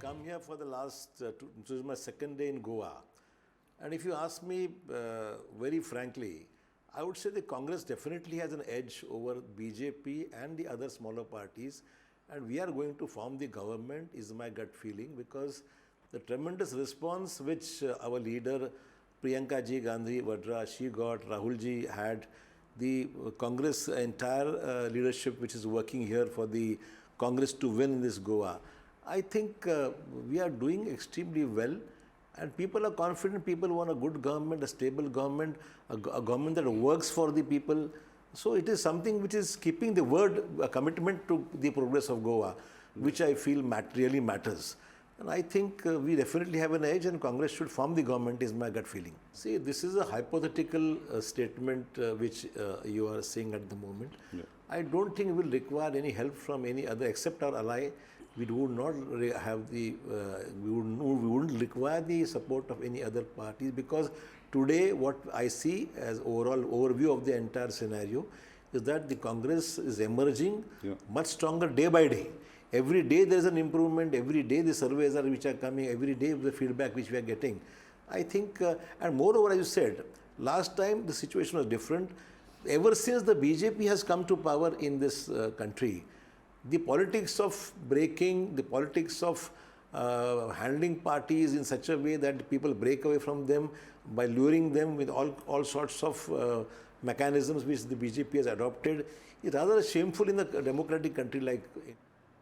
come here for the last, this is my second day in Goa. And if you ask me very frankly, I would say the Congress definitely has an edge over BJP and the other smaller parties. And we are going to form the government, is my gut feeling, because the tremendous response which our leader Priyanka Ji Gandhi Vadra, she got, Rahul Ji had, the Congress entire leadership which is working here for the Congress to win in this Goa. I think we are doing extremely well, and people are confident. People want a good government, a stable government, a government that works for the people. So it is something which is keeping the word, a commitment to the progress of Goa, which I feel really matters. And I think we definitely have an edge, and Congress should form the government, is my gut feeling. See, this is a hypothetical statement which you are saying at the moment. Yeah. I don't think we will require any help from any other except our ally. We would not have the, we wouldn't require the support of any other parties, because today what I see as overall overview of the entire scenario is that the Congress is emerging much stronger day by day. Every day there is an improvement, every day the surveys which are coming, every day the feedback which we are getting. I think, and moreover, as you said, last time the situation was different. Ever since the BJP has come to power in this country, the politics of breaking, the politics of handling parties in such a way that people break away from them by luring them with all sorts of mechanisms which the BJP has adopted is rather shameful in a democratic country like